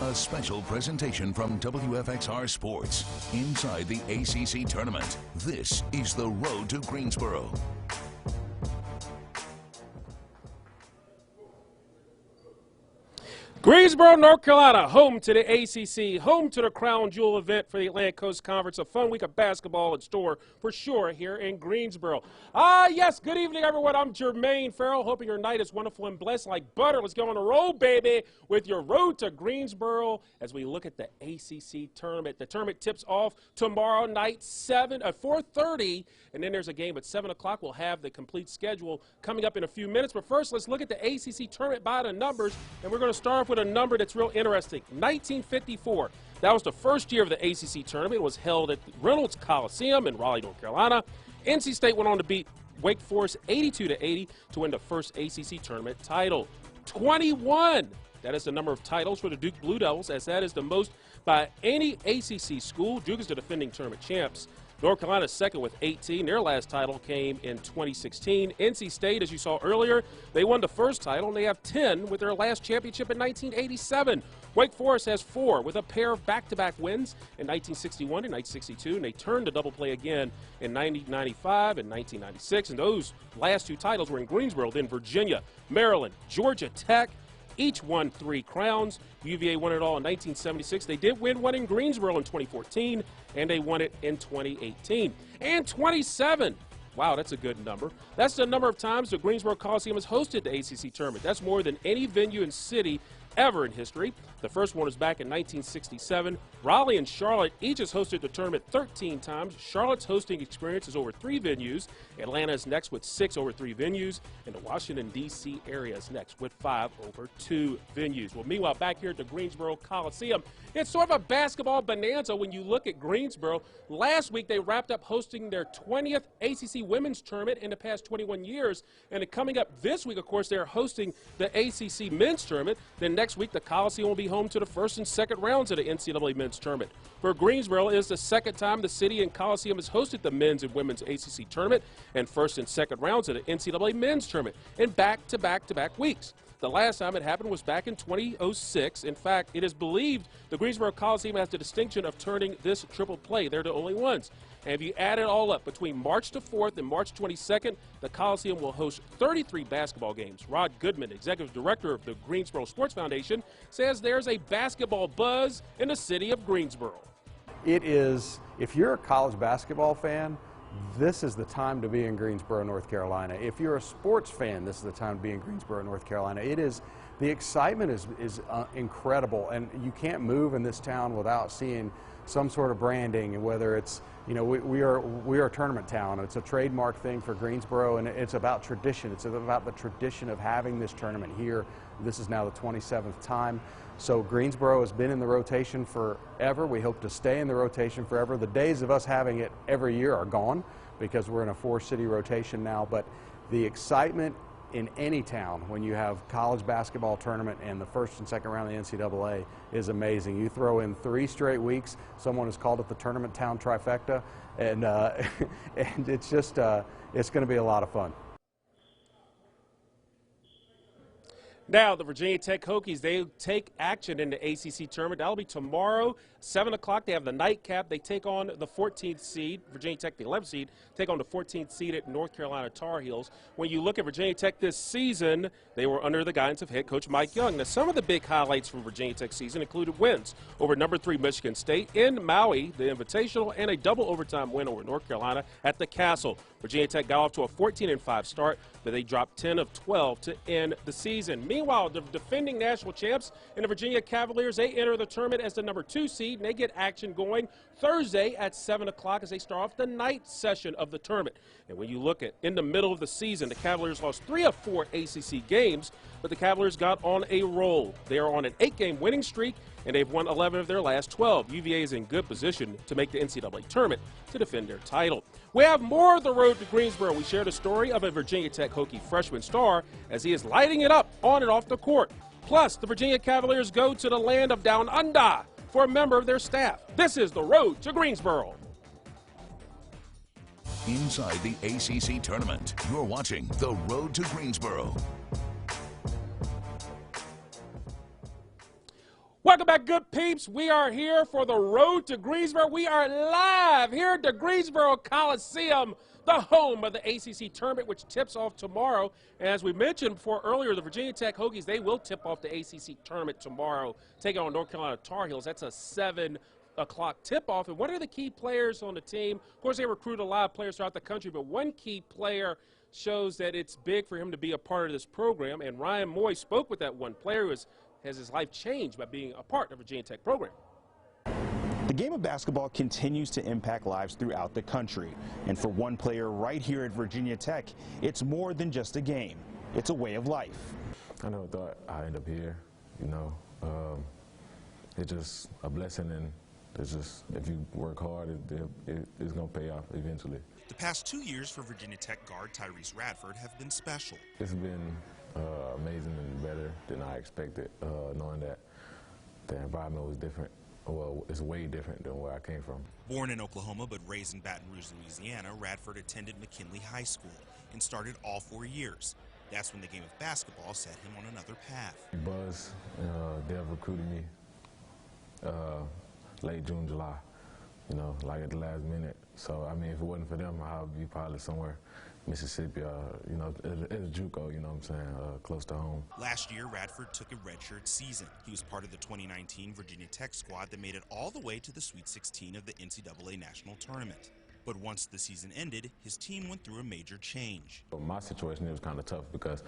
A special presentation from WFXR Sports. Inside the ACC tournament, this is the road to Greensboro. Greensboro, North Carolina, home to the ACC, home to the crown jewel event for the Atlantic Coast Conference. A fun week of basketball in store for sure here in Greensboro. Yes, good evening, everyone. I'm Jermaine Ferrell, hoping your night is wonderful and blessed like butter. Let's go on the road, baby, with your road to Greensboro as we look at the ACC tournament. The tournament tips off tomorrow night, 4:30, and then there's a game at 7 o'clock. We'll have the complete schedule coming up in a few minutes. But first, let's look at the ACC tournament by the numbers, and we're going to start off with a number that's real interesting. 1954. That was the first year of the ACC tournament. It was held at Reynolds Coliseum in Raleigh, North Carolina. NC State went on to beat Wake Forest 82-80 to win the first ACC tournament title. 21. That is the number of titles for the Duke Blue Devils, as that is the most by any ACC school. Duke is the defending tournament champs. North Carolina is second with 18. Their last title came in 2016. NC State, as you saw earlier, they won the first title, and they have 10 with their last championship in 1987. Wake Forest has 4 with a pair of back-to-back wins in 1961 and 1962, and they turned to double play again in 1995 and 1996. And those last 2 titles were in Greensboro, then Virginia, Maryland, Georgia Tech. Each won 3 crowns. UVA won it all in 1976. They did win one in Greensboro in 2014, and they won it in 2018. And 27. Wow, that's a good number. That's the number of times the Greensboro Coliseum has hosted the ACC tournament. That's more than any venue in city ever in history. The first one was back in 1967. Raleigh and Charlotte each has hosted the tournament 13 times. Charlotte's hosting experience is over 3 venues. Atlanta is next with 6 over 3 venues. And the Washington, D.C. area is next with 5 over 2 venues. Well, meanwhile, back here at the Greensboro Coliseum, it's sort of a basketball bonanza when you look at Greensboro. Last week, they wrapped up hosting their 20th ACC women's tournament in the past 21 years. And coming up this week, of course, they're hosting the ACC men's tournament. Then next week, the Coliseum will be home to the first and second rounds of the NCAA men's tournament. For Greensboro, it is the second time the city and Coliseum has hosted the men's and women's ACC tournament and first and second rounds of the NCAA men's tournament in back-to-back weeks. The last time it happened was back in 2006. In fact, it is believed the Greensboro Coliseum has the distinction of turning this triple play. They're the only ones. And if you add it all up, between March the 4th and March 22nd, the Coliseum will host 33 basketball games. Rod Goodman, executive director of the Greensboro Sports Foundation, says there's a basketball buzz in the city of Greensboro. It is, if you're a college basketball fan, this is the time to be in Greensboro, North Carolina. If you're a sports fan, this is the time to be in Greensboro, North Carolina. It is, the excitement is incredible, and you can't move in this town without seeing some sort of branding, and whether it's, you know, we are a tournament town. It's a trademark thing for Greensboro, and it's about tradition. It's about the tradition of having this tournament here. This is now the 27th time. So Greensboro has been in the rotation forever. We hope to stay in the rotation forever. The days of us having it every year are gone because we're in a 4-city rotation now, but the excitement in any town when you have college basketball tournament and the first and second round of the NCAA is amazing. You throw in 3 straight weeks, someone has called it the tournament town trifecta, and and it's just it's going to be a lot of fun. Now, the Virginia Tech Hokies, they take action in the ACC tournament. That'll be tomorrow, 7 o'clock. They have the nightcap. They take on the 14th seed, Virginia Tech, the 11th seed, take on the 14th seed at North Carolina Tar Heels. When you look at Virginia Tech this season, they were under the guidance of head coach Mike Young. Now, some of the big highlights from Virginia Tech's season included wins over number 3 Michigan State in Maui, the Invitational, and a double overtime win over North Carolina at the Castle. Virginia Tech got off to a 14-5 start, but they dropped 10 of 12 to end the season. Meanwhile, the defending national champs and the Virginia Cavaliers, they enter the tournament as the number 2 seed, and they get action going Thursday at 7 o'clock as they start off the night session of the tournament. And when you look at in the middle of the season, the Cavaliers lost 3 of 4 ACC games, but the Cavaliers got on a roll. They are on an 8-game winning streak, and they've won 11 of their last 12. UVA is in good position to make the NCAA tournament to defend their title. We have more of the road to Greensboro. We share the story of a Virginia Tech Hokie freshman star as he is lighting it up on and off the court. Plus, the Virginia Cavaliers go to the land of Down Under for a member of their staff. This is the road to Greensboro. Inside the ACC tournament, you're watching the road to Greensboro. Welcome back, good peeps. We are here for the road to Greensboro. We are live here at the Greensboro Coliseum, the home of the ACC tournament, which tips off tomorrow. And as we mentioned before earlier, the Virginia Tech Hokies, they will tip off the ACC tournament tomorrow, taking on North Carolina Tar Heels. That's a 7 o'clock tip-off. And what are the key players on the team? Of course, they recruit a lot of players throughout the country, but one key player shows that it's big for him to be a part of this program. And Ryan Moy spoke with that one player who has his life changed by being a part of the Virginia Tech program. The game of basketball continues to impact lives throughout the country. And for one player right here at Virginia Tech, it's more than just a game. It's a way of life. I never thought I'd end up here, you know. It's just a blessing, and it's just, if you work hard, it's going to pay off eventually. The past 2 years for Virginia Tech guard Tyrese Radford have been special. It's been amazing and better than I expected, knowing that the environment was different. Well, it's way different than where I came from. Born in Oklahoma but raised in Baton Rouge, Louisiana, Radford attended McKinley High School and started all 4 years. That's when the game of basketball set him on another path. Buzz, Dev recruited me late June, July, you know, like at the last minute. So, I mean, if it wasn't for them, I'd be probably somewhere Mississippi, you know, at a JUCO, you know what I'm saying, close to home. Last year, Radford took a redshirt season. He was part of the 2019 Virginia Tech squad that made it all the way to the Sweet 16 of the NCAA National Tournament. But once the season ended, his team went through a major change. My situation, it was kind of tough because,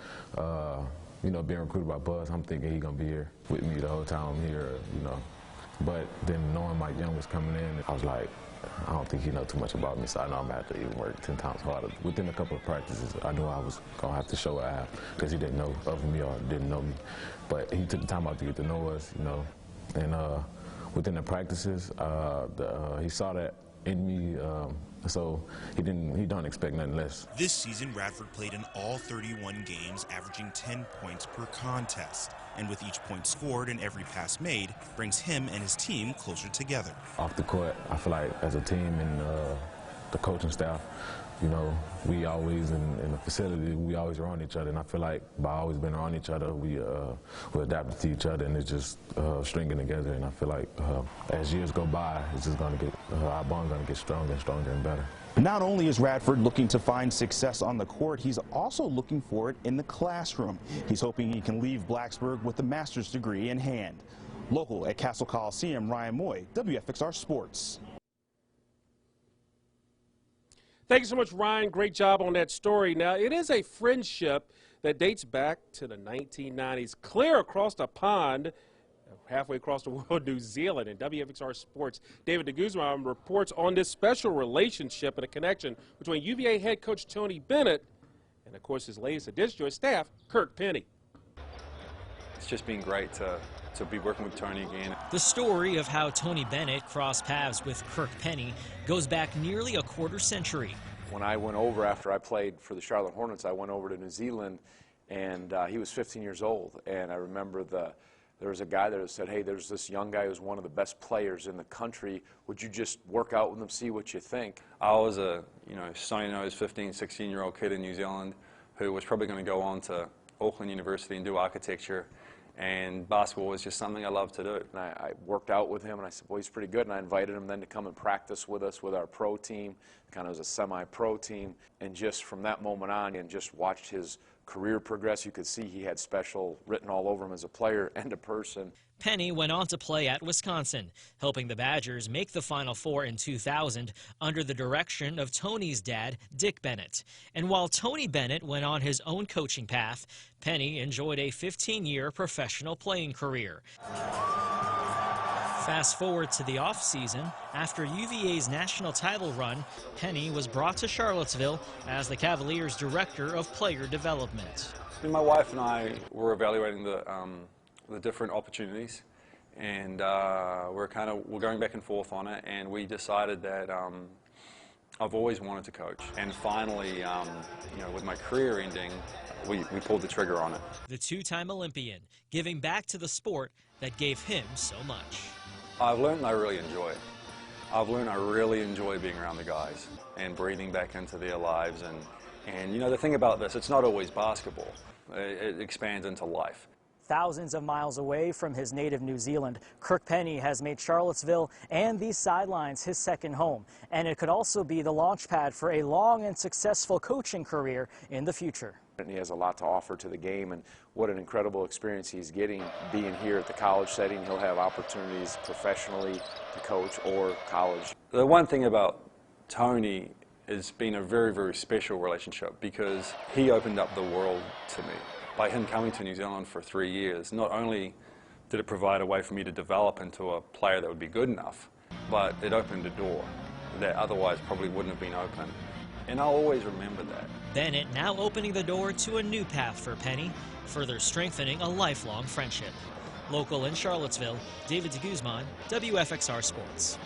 you know, being recruited by Buzz, I'm thinking he's going to be here with me the whole time I'm here, you know. But then knowing Mike Young was coming in, I was like, I don't think he knows too much about me, so I know I'm going to have to even work 10 times harder. Within a couple of practices, I knew I was going to have to show what I have because he didn't know of me or didn't know me. But he took the time out to get to know us, you know. And within the practices, he saw that in me, so he don't expect nothing less. This season, Radford played in all 31 games, averaging 10 points per contest. And with each point scored and every pass made, brings him and his team closer together. Off the court, I feel like as a team and the coaching staff, you know, we always in the facility, we always around each other, and I feel like by always being around each other, we adapted to each other, and it's just stringing together. And I feel like as years go by, it's just going to get our bond's going to get stronger and stronger and better. Not only is Radford looking to find success on the court, he's also looking for it in the classroom. He's hoping he can leave Blacksburg with a master's degree in hand. Local at Castle Coliseum, Ryan Moy, WFXR Sports. Thank you so much, Ryan. Great job on that story. Now, it is a friendship that dates back to the 1990s, clear across the pond, halfway across the world, New Zealand. And WFXR Sports' David de Guzman reports on this special relationship and a connection between UVA head coach Tony Bennett and, of course, his latest addition to his staff, Kirk Penny. It's just been great to be working with Tony again. The story of how Tony Bennett crossed paths with Kirk Penny goes back nearly a quarter century. When I went over after I played for the Charlotte Hornets, I went over to New Zealand, and he was 15 years old. And I remember there was a guy there that said, hey, there's this young guy who's one of the best players in the country. Would you just work out with him, see what you think? I was a, sunny-nosed 15, 16-year-old kid in New Zealand who was probably going to go on to Auckland University and do architecture. And basketball was just something I loved to do. And I worked out with him, and I said, well, he's pretty good. And I invited him then to come and practice with us with our pro team, kind of as a semi-pro team. And just from that moment on, and just watched his career progress, you could see he had special written all over him as a player and a person. Penny went on to play at Wisconsin, helping the Badgers make the Final Four in 2000 under the direction of Tony's dad, Dick Bennett. And while Tony Bennett went on his own coaching path, Penny enjoyed a 15-year professional playing career. Fast forward to the offseason, after UVA's national title run, Penny was brought to Charlottesville as the Cavaliers' director of player development. And my wife and I were evaluating the different opportunities, and we're going back and forth on it, and we decided that I've always wanted to coach. And finally, with my career ending, we pulled the trigger on it. The two-time Olympian, giving back to the sport that gave him so much. I've learned I really enjoy it. I've learned I really enjoy being around the guys and breathing back into their lives. And the thing about this, it's not always basketball. It expands into life. Thousands of miles away from his native New Zealand, Kirk Penny has made Charlottesville and these sidelines his second home, and it could also be the launch pad for a long and successful coaching career in the future. And he has a lot to offer to the game, and what an incredible experience he's getting being here at the college setting. He'll have opportunities professionally to coach or college. The one thing about Tony has been a very, very special relationship because he opened up the world to me. By him coming to New Zealand for 3 years, not only did it provide a way for me to develop into a player that would be good enough, but it opened a door that otherwise probably wouldn't have been open. And I'll always remember that. Bennett now opening the door to a new path for Penny, further strengthening a lifelong friendship. Local in Charlottesville, David de Guzman, WFXR Sports.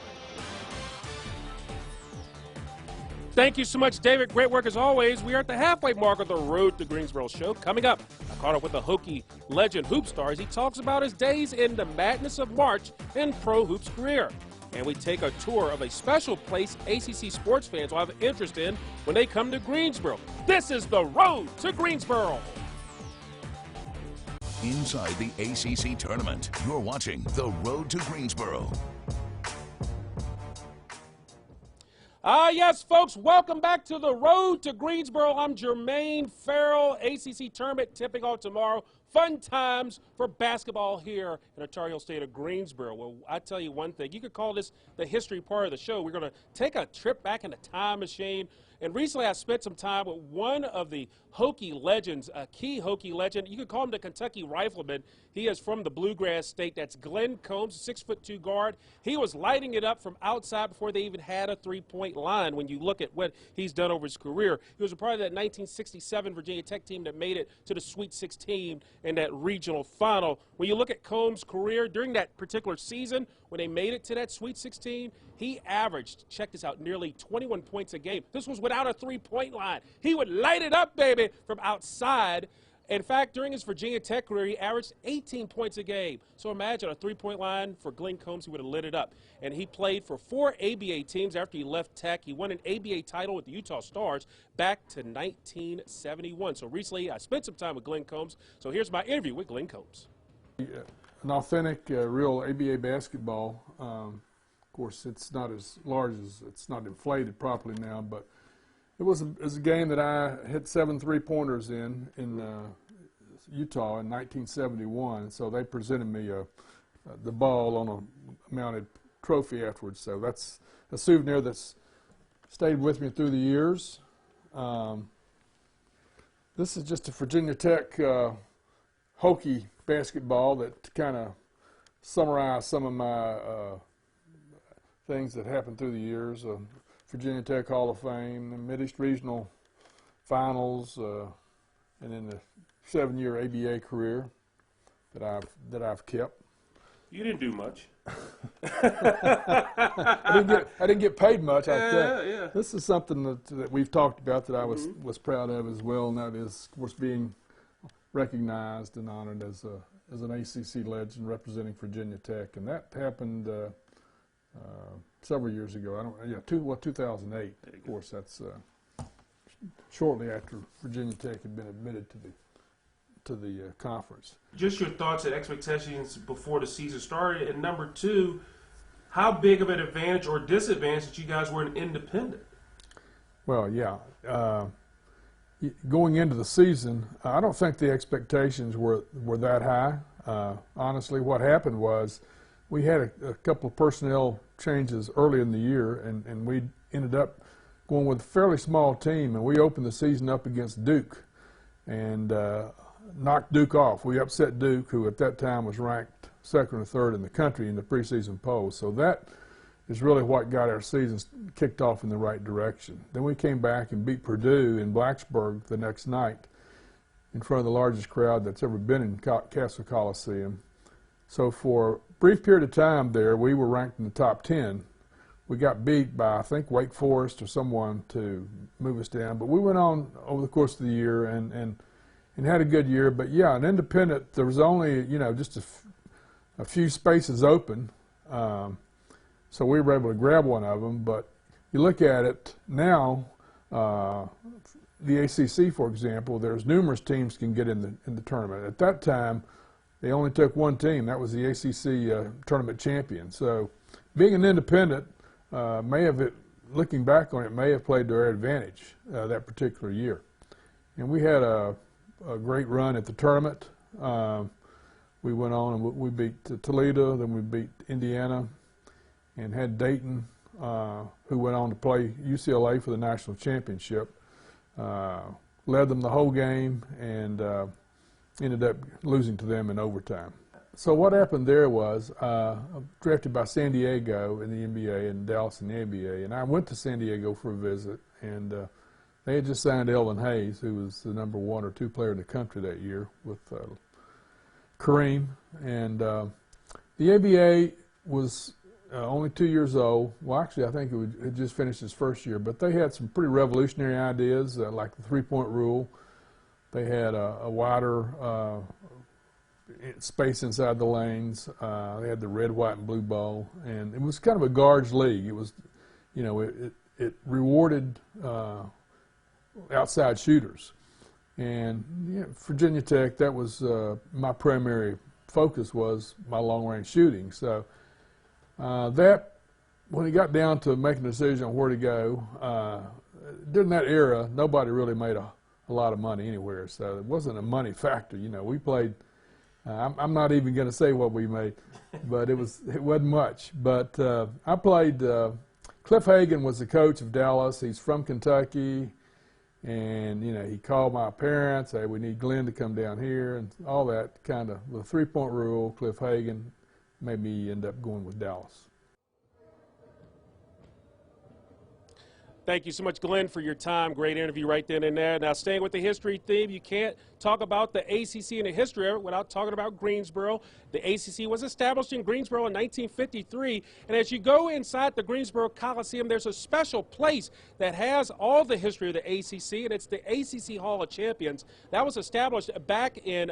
Thank you so much, David. Great work as always. We are at the halfway mark of the Road to Greensboro show. Coming up, I caught up with the Hokie legend Hoop Stars. He talks about his days in the madness of March in pro hoops career. And we take a tour of a special place ACC sports fans will have an interest in when they come to Greensboro. This is the Road to Greensboro. Inside the ACC tournament, you're watching the Road to Greensboro. Yes, folks, welcome back to the Road to Greensboro. I'm Jermaine. Ferrell, ACC tournament tipping off tomorrow. Fun times for basketball here in Ontario State of Greensboro. Well, I tell you one thing, you could call this the history part of the show. We're going to take a trip back in a time machine. And recently I spent some time with one of the Hokie legends, a key Hokie legend. You could call him the Kentucky Rifleman. He is from the Bluegrass State. That's Glenn Combs, 6'2" guard. He was lighting it up from outside before they even had a three-point line when you look at what he's done over his career. He was a part of that 1967 Virginia Tech team that made it to the Sweet 16 in that regional final. When you look at Combs' career during that particular season, when they made it to that Sweet 16, he averaged, check this out, nearly 21 points a game. This was without a three-point line. He would light it up, baby, from outside. In fact, during his Virginia Tech career, he averaged 18 points a game. So imagine a three-point line for Glenn Combs. He would have lit it up. And he played for 4 ABA teams after he left Tech. He won an ABA title with the Utah Stars back to 1971. So recently, I spent some time with Glenn Combs. So here's my interview with Glenn Combs. An authentic, real ABA basketball. Of course, it's not as large as, it's not inflated properly now, but it was a game that I hit 7 3-pointers in Utah in 1971. So they presented me the ball on a mounted trophy afterwards. So that's a souvenir that's stayed with me through the years. This is just a Virginia Tech Hokie basketball that kind of summarized some of my things that happened through the years. Virginia Tech Hall of Fame, the Mid-East Regional Finals, and then the 7-year ABA career that I've kept. You didn't do much. I didn't get paid much. Yeah. This is something that we've talked about that I was proud of as well, and that is, of course, being recognized and honored as an ACC legend representing Virginia Tech, and that happened several years ago. 2008. Of course, that's shortly after Virginia Tech had been admitted to the conference. Just your thoughts and expectations before the season started, and number two, how big of an advantage or disadvantage that you guys were an independent? Well, yeah. Going into the season, I don't think the expectations were that high. Honestly, what happened was we had a couple of personnel changes early in the year, and we ended up going with a fairly small team, and we opened the season up against Duke and knocked Duke off. We upset Duke, who at that time was ranked 2nd or 3rd in the country in the preseason poll. So that is really what got our season kicked off in the right direction. Then we came back and beat Purdue in Blacksburg the next night in front of the largest crowd that's ever been in Castle Coliseum. So for a brief period of time there, we were ranked in the top 10. We got beat by, I think, Wake Forest or someone to move us down. But we went on over the course of the year and had a good year. But, yeah, an independent, there was only, just a few spaces open. So we were able to grab one of them. But you look at it now, the ACC, for example, there's numerous teams can get in the tournament. At that time, they only took one team. That was the ACC tournament champion. So being an independent may have, looking back on it, may have played to our advantage that particular year. And we had a great run at the tournament. We went on and we beat Toledo, then we beat Indiana, and had Dayton, who went on to play UCLA for the national championship. Led them the whole game and ended up losing to them in overtime. So what happened there was drafted by San Diego in the NBA and Dallas in the NBA, and I went to San Diego for a visit, and they had just signed Elvin Hayes, who was the number 1 or 2 player in the country that year with Kareem, and the ABA was only 2 years old. Well, actually, I think it had just finished its first year, but they had some pretty revolutionary ideas, like the 3-point rule. They had a wider space inside the lanes. They had the red, white, and blue ball, and it was kind of a guards league. It was, you know, it rewarded outside shooters. And Virginia Tech, that was my primary focus, was my long-range shooting. So that, when it got down to making a decision on where to go, during that era, nobody really made a lot of money anywhere. So it wasn't a money factor. You know, we played, I'm not even going to say what we made, but it wasn't much. But I played, Cliff Hagan was the coach of Dallas. He's from Kentucky. And, you know, he called my parents, hey, we need Glenn to come down here, and all that kind of, the 3-point rule, Cliff Hagan, made me end up going with Dallas. Thank you so much, Glenn, for your time. Great interview right then and there. Now, staying with the history theme, you can't talk about the ACC and the history of it without talking about Greensboro. The ACC was established in Greensboro in 1953, and as you go inside the Greensboro Coliseum, there's a special place that has all the history of the ACC, and it's the ACC Hall of Champions. That was established back in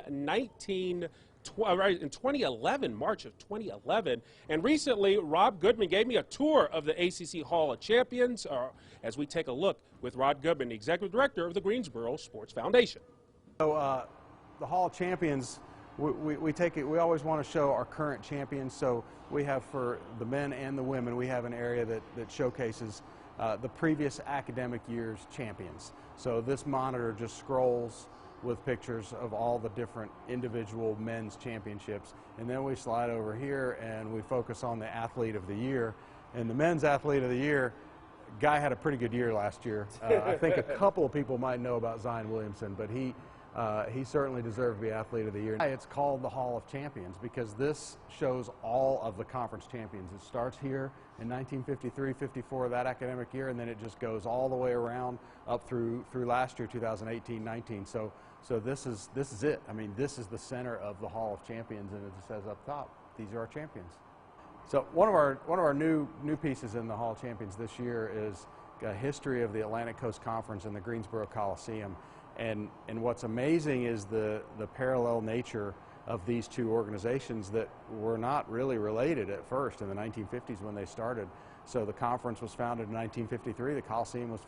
2011, March of 2011. And recently, Rob Goodman gave me a tour of the ACC Hall of Champions as we take a look with Rod Goodman, the Executive Director of the Greensboro Sports Foundation. So the Hall of Champions, we always want to show our current champions. So we have, for the men and the women, we have an area that showcases the previous academic year's champions. So this monitor just scrolls with pictures of all the different individual men's championships. And then we slide over here and we focus on the athlete of the year. And the men's athlete of the year, guy had a pretty good year last year. I think a couple of people might know about Zion Williamson, but he certainly deserved to be athlete of the year. It's called the Hall of Champions because this shows all of the conference champions. It starts here in 1953-54, that academic year, and then it just goes all the way around up through last year, 2018-19. So this is it. I mean, this is the center of the Hall of Champions, and it says up top, these are our champions. So one of our new pieces in the Hall of Champions this year is a history of the Atlantic Coast Conference and the Greensboro Coliseum. And what's amazing is the parallel nature of these two organizations that were not really related at first in the 1950s when they started. So the conference was founded in 1953. The Coliseum was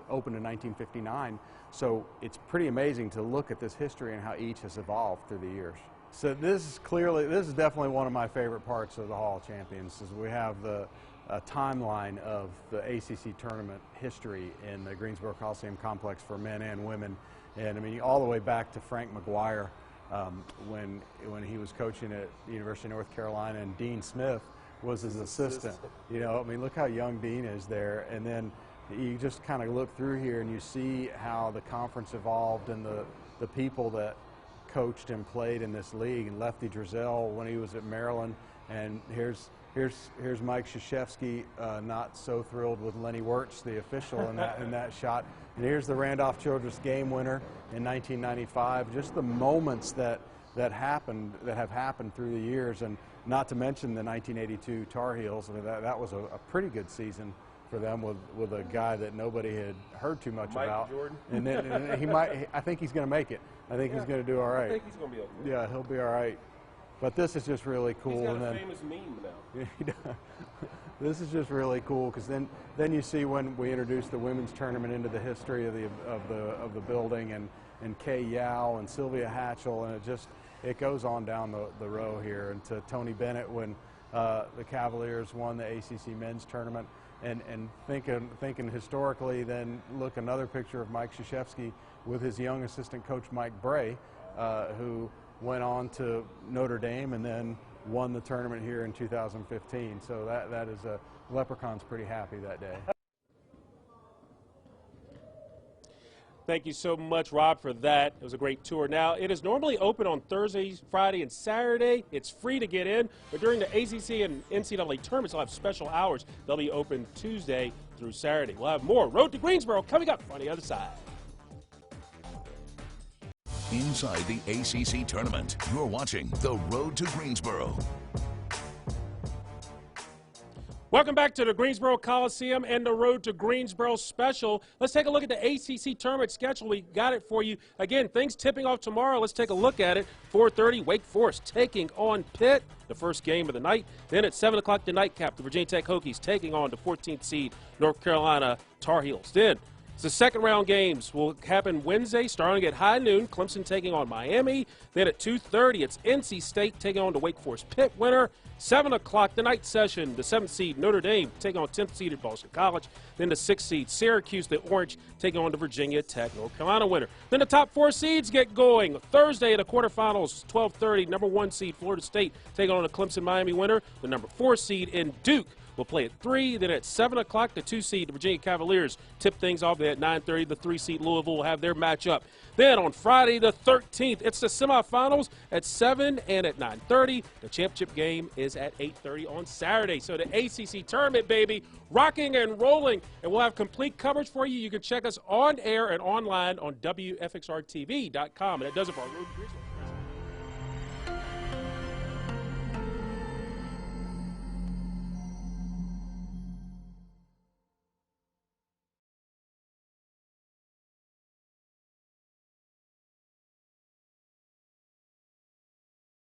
opened in 1959. So it's pretty amazing to look at this history and how each has evolved through the years. So this is definitely one of my favorite parts of the Hall of Champions. Is we have the timeline of the ACC tournament history in the Greensboro Coliseum complex for men and women. And I mean, all the way back to Frank McGuire when he was coaching at the University of North Carolina, and Dean Smith was his assistant. You know, I mean, look how young Dean is there. And then you just kind of look through here and you see how the conference evolved and the people that coached and played in this league. And Lefty Drizel when he was at Maryland. And here's Mike Krzyzewski, not so thrilled with Lenny Wirtz, the official, in that shot. And here's the Randolph Childress game winner in 1995. Just the moments that have happened through the years, and not to mention the 1982 Tar Heels. I mean, that was a pretty good season for them with a guy that nobody had heard too much about. Jordan. And then he might. I think he's going to make it. I think he's going to do all right. I think he's going to be okay. Yeah, he'll be all right. But this is just really cool. He's got and a then, famous meme now. This is just really cool because then you see when we introduced the women's tournament into the history of the building, and Kay Yao and Sylvia Hatchell, and it goes on down the row here. And to Tony Bennett when the Cavaliers won the ACC men's tournament, and thinking historically, then look another picture of Mike Krzyzewski with his young assistant coach Mike Bray, who went on to Notre Dame and then won the tournament here in 2015. So that is Leprechaun's pretty happy that day. Thank you so much, Rob, for that. It was a great tour. Now, it is normally open on Thursdays, Friday, and Saturday. It's free to get in, but during the ACC and NCAA tournaments, they'll have special hours. They'll be open Tuesday through Saturday. We'll have more Road to Greensboro coming up on the other side. Inside the ACC tournament, you're watching the Road to Greensboro. Welcome back to the Greensboro Coliseum and the Road to Greensboro special. Let's take a look at the ACC tournament schedule. We got it for you. Again, things tipping off tomorrow. Let's take a look at it. 4:30, Wake Forest taking on Pitt, the first game of the night. Then at 7 o'clock, the nightcap, the Virginia Tech Hokies taking on the 14th seed North Carolina Tar Heels. Then the second round games will happen Wednesday starting at high noon. Clemson taking on Miami. Then at 2:30, it's NC State taking on the Wake Forest Pitt winner. 7 o'clock, the night session, the 7th seed Notre Dame taking on 10th seed at Boston College. Then the 6th seed Syracuse, the Orange, taking on the Virginia Tech North Carolina winner. Then the top 4 seeds get going. Thursday, the quarterfinals, 12:30, number 1 seed Florida State taking on the Clemson Miami winner. The number 4 seed in Duke will play at 3. Then at 7 o'clock, the 2 seed, the Virginia Cavaliers, tip things off. At 9:30, the 3 seed Louisville will have their matchup. Then on Friday the 13th, it's the semifinals at 7 and at 9:30. The championship game is at 8:30 on Saturday. So the ACC tournament, baby, rocking and rolling. And we'll have complete coverage for you. You can check us on air and online on WFXRTV.com. And that does it for our Road to Greensboro.